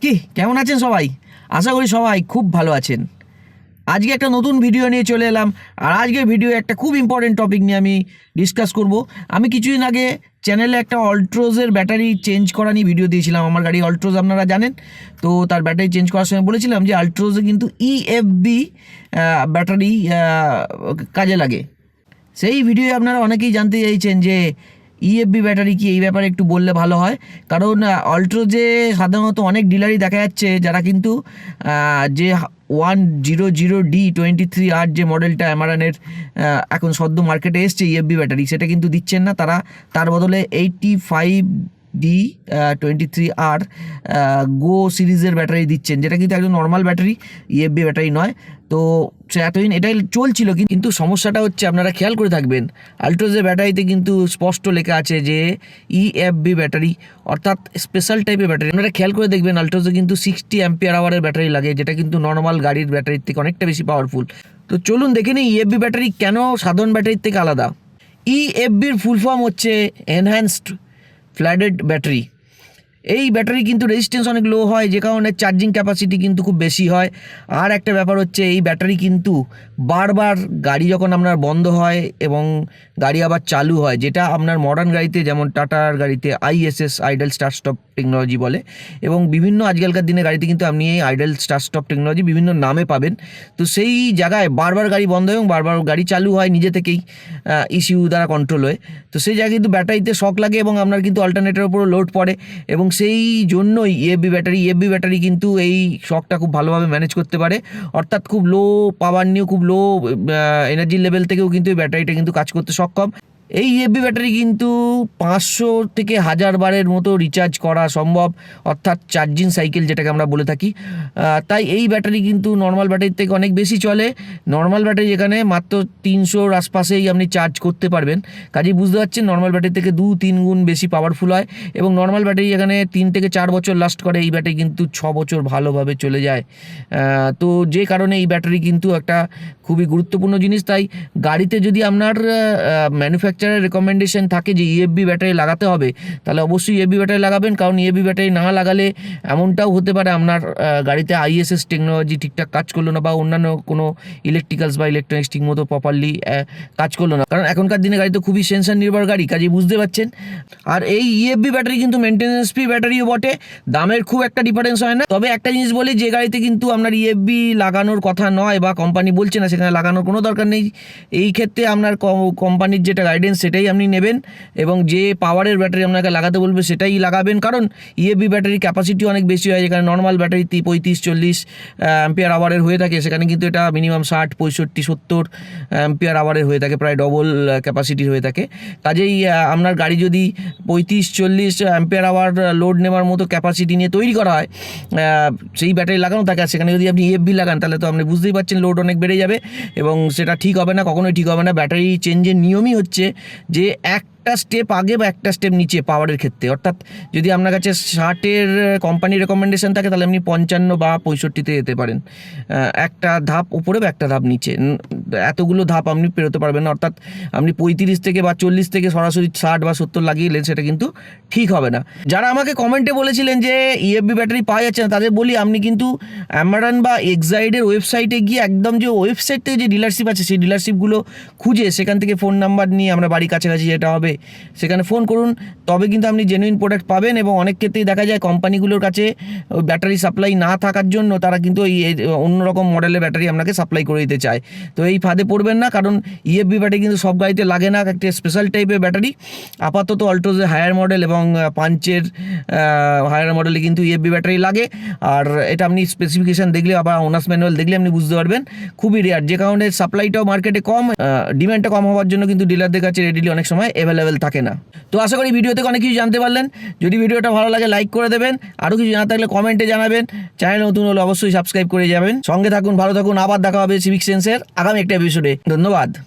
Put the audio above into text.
কি কেমন আছেন সবাই? আশা করি সবাই খুব ভালো আছেন। আজকে একটা নতুন ভিডিও নিয়ে চলে এলাম। আর আজকের ভিডিও একটা খুব ইম্পর্টেন্ট টপিক নিয়ে আমি ডিসকাস করব। আমি কিছুদিন আগে চ্যানেলে একটা অলট্রোজের ব্যাটারি চেঞ্জ করা নিয়ে ভিডিও দিয়েছিলাম। আমার গাড়ি অলট্রোজ আপনারা জানেন, তো তার ব্যাটারি চেঞ্জ করার সময় বলেছিলাম যে অলট্রোজে কিন্তু ইএফবি ব্যাটারি কাজে লাগে। সেই ভিডিওয়ে আপনারা অনেকেই জানতে চাইছেন যে ইএফবি ব্যাটারি কি, এই ব্যাপারে একটু বললে ভালো হয়। কারণ অলট্রোজে সাধারণত অনেক ডিলারই দেখা যাচ্ছে যারা কিন্তু যে 100D23R যে মডেলটা অ্যামারনের এখন সদ্য মার্কেটে এসছে ইএফবি ব্যাটারি, সেটা কিন্তু দিচ্ছেন না। তার বদলে 85D23R গো সিরিজের ব্যাটারি দিচ্ছেন, যেটা কিন্তু একদম নর্মাল ব্যাটারি, ইএফবি ব্যাটারি নয়। তো সে এতদিন এটাই চলছিল, কিন্তু সমস্যাটা হচ্ছে আপনারা খেয়াল করে থাকবেন অলট্রোজের ব্যাটারিতে কিন্তু স্পষ্ট লেখা আছে যে ইএফবি ব্যাটারি, অর্থাৎ স্পেশাল টাইপের ব্যাটারি। আপনারা খেয়াল করে দেখবেন অলট্রোজে কিন্তু 60 অ্যাম্পিয়ার ব্যাটারি লাগে, যেটা কিন্তু নর্মাল গাড়ির ব্যাটারির থেকে অনেকটা বেশি পাওয়ারফুল। তো চলুন দেখে নিই ইএফবি ব্যাটারি কেন সাধারণ ব্যাটারির থেকে আলাদা। ইএফবির ফুল ফর্ম হচ্ছে এনহ্যান্সড ফ্ল্যাটেড ব্যাটারি। এই ব্যাটারি কিন্তু রেজিস্ট্যান্স অনেক লো হয়, যে কারণে চার্জিং ক্যাপাসিটি কিন্তু খুব বেশি হয়। আর একটা ব্যাপার হচ্ছে এই ব্যাটারি কিন্তু বারবার গাড়ি যখন আপনার বন্ধ হয় এবং গাড়ি আবার চালু হয়, যেটা আপনার মডার্ন গাড়িতে যেমন টাটার গাড়িতে ISS, idol start stop technology বলে, এবং বিভিন্ন আজকালকার দিনে গাড়িতে কিন্তু আপনি এই আইডল স্টার্ট স্টপ টেকনোলজি বিভিন্ন নামে পাবেন। তো সেই জায়গায় বারবার গাড়ি বন্ধ হয় এবং বারবার গাড়ি চালু হয় নিজে থেকেই, ইসিউ দ্বারা কন্ট্রোল হয়। তো সেই জায়গায় কিন্তু ব্যাটারিতে শক লাগে এবং আপনার কিন্তু অল্টারনেটরের উপরও লোড পড়ে, এবং সেই জন্যই ইএফবি ব্যাটারি কিন্তু এই শকটা খুব ভালোভাবে ম্যানেজ করতে পারে। অর্থাৎ খুব লো পাওয়ার নিয়েও, খুব লো এনার্জি লেভেল থেকেও কিন্তু এই ব্যাটারিটা কিন্তু কাজ করতে সক্ষম। এই ইএফবি ব্যাটারি কিন্তু 500 থেকে 1000 বারের মতো রিচার্জ করা সম্ভব, অর্থাৎ চার্জিং সাইকেল যেটাকে আমরা বলে থাকি। তাই এই ব্যাটারি কিন্তু নর্মাল ব্যাটারির থেকে অনেক বেশি চলে। নর্মাল ব্যাটারি যেখানে মাত্র 300-র আশপাশেই আপনি চার্জ করতে পারবেন, কাজেই বুঝতে পারছেন নর্মাল ব্যাটারি থেকে 2-3 গুণ বেশি পাওয়ারফুল হয়। এবং নর্মাল ব্যাটারি এখানে 3 থেকে 4 বছর লাস্ট করে, এই ব্যাটারি কিন্তু 6 বছর ভালোভাবে চলে যায়। তো যে কারণে এই ব্যাটারি কিন্তু একটা খুবই গুরুত্বপূর্ণ জিনিস। তাই গাড়িতে যদি আপনার ম্যানুফ্যাকচারের রেকমেন্ডেশন থাকে যে ইএফবি ব্যাটারি লাগাতে হবে, তাহলে অবশ্যই ইএফবি ব্যাটারি লাগাবেন। কারণ ইএফবি ব্যাটারি না লাগালে এমনটাও হতে পারে আপনার গাড়িতে আইএসএস টেকনোলজি ঠিকঠাক কাজ করলো না, বা অন্যান্য কোনো ইলেকট্রিক্যালস বা ইলেকট্রনিক্স ঠিকমতো প্রপারলি কাজ করলো না। কারণ এখনকার দিনে গাড়ি তো খুবই সেন্সার নির্ভর গাড়ি, কাজেই বুঝতে পারছেন। আর এই ইএফবি ব্যাটারি কিন্তু মেনটেন্যান্স ফ্রি ব্যাটারিও বটে, দামের খুব একটা ডিফারেন্স হয় না। তবে একটা জিনিস বলি, যে গাড়িতে কিন্তু আপনার ইএফবি লাগানোর কথা নয় বা কোম্পানি বলছে না, সেখানে লাগানোর কোনো দরকার নেই। এই ক্ষেত্রে আপনার কোম্পানির যেটা গাইডেন্স সেটাই আপনি নেবেন, এবং যে পাওয়ারের ব্যাটারি আপনাকে লাগাতে বলবে সেটাই লাগাবেন। কারণ ইএফবি ব্যাটারির ক্যাপাসিটি অনেক বেশি হয়, যেখানে নর্মাল ব্যাটারি 35-40 অ্যাম্পিয়ার আওয়ারের হয়ে থাকে, সেখানে কিন্তু এটা মিনিমাম 60, 65, 70 অ্যাম্পিয়ার আওয়ারের হয়ে থাকে, প্রায় ডবল ক্যাপাসিটির হয়ে থাকে। কাজেই আপনার গাড়ি যদি 35-40 অ্যাম্পিয়ার আওয়ার লোড নেওয়ার মতো ক্যাপাসিটি নিয়ে তৈরি করা হয়, সেই ব্যাটারি লাগানো থাকে, আর সেখানে যদি আপনি ইএফবি লাগান, তাহলে তো আপনি বুঝতেই পারছেন লোড অনেক বেড়ে যাবে, এবং সেটা ঠিক হবে না, কখনোই ঠিক হবে না। ব্যাটারি চেঞ্জের নিয়মই হচ্ছে যে একটা স্টেপ আগে বা একটা স্টেপ নিচে পাওয়ারের ক্ষেত্রে। অর্থাৎ যদি আপনার কাছে 60-এর কোম্পানির রেকমেন্ডেশন থাকে, তাহলে আপনি 55 বা 65-তে যেতে পারেন, একটা ধাপ উপরে বা একটা ধাপ নিচে, এতগুলো ধাপ আপনি পেরোতে পারবেন না। অর্থাৎ আপনি 35 থেকে বা 40 থেকে সরাসরি 60 বা 70 লাগিয়ে সেটা কিন্তু ঠিক হবে না। যারা আমাকে কমেন্টে বলেছিলেন যে ইএফবি ব্যাটারি পাওয়া যাচ্ছে না, তাদের বলি আপনি কিন্তু অ্যামারন বা এক্সাইডের ওয়েবসাইটে গিয়ে একদম যে ওয়েবসাইট থেকে যে ডিলারশিপ আছে, সেই ডিলারশিপগুলো খুঁজে সেখান থেকে ফোন নাম্বার নিয়ে, আমরা বাড়ির কাছাকাছি যেটা হবে সেখানে ফোন করুন, তবে কিন্তু আপনি জেনুইন প্রোডাক্ট পাবেন। এবং অনেক ক্ষেত্রেই দেখা যায় কোম্পানিগুলোর কাছে ওই ব্যাটারি সাপ্লাই না থাকার জন্য তারা কিন্তু এই অন্যরকম মডেলের ব্যাটারি আপনাকে সাপ্লাই করে দিতে চায়। তো এই ফাঁদে পড়বেন না, কারণ ইএফবি ব্যাটারি কিন্তু সব গাড়িতে লাগে না, একটা স্পেশাল টাইপের ব্যাটারি। আপাতত অলট্রোজের হায়ার মডেল এবং পাঞ্চের হায়ার মডেলে কিন্তু ইএফবি ব্যাটারি লাগে। আর এটা আপনি স্পেসিফিকেশান দেখলে, আবার ওনার্স ম্যানুয়াল দেখলে আপনি বুঝতে পারবেন, খুবই রেয়ার, যে কারণে সাপ্লাইটাও মার্কেটে কম, ডিমান্ডটা কম হওয়ার জন্য কিন্তু ডিলারদের কাছে রেডিলি অনেক সময় অ্যাভেলেবেল থাকে না। তো আশা করি ভিডিও থেকে অনেক কিছু জানতে পারলেন। যদি ভিডিওটা ভালো লাগে লাইক করে দেবেন, আরও কিছু জানা থাকলে কমেন্টে জানাবেন, চ্যানেল নতুন হলে অবশ্যই সাবস্ক্রাইব করে যাবেন। সঙ্গে থাকুন, ভালো থাকুন, আবার দেখা হবে সিভিক সেন্সের আগামী একটা এপিসোডে। ধন্যবাদ।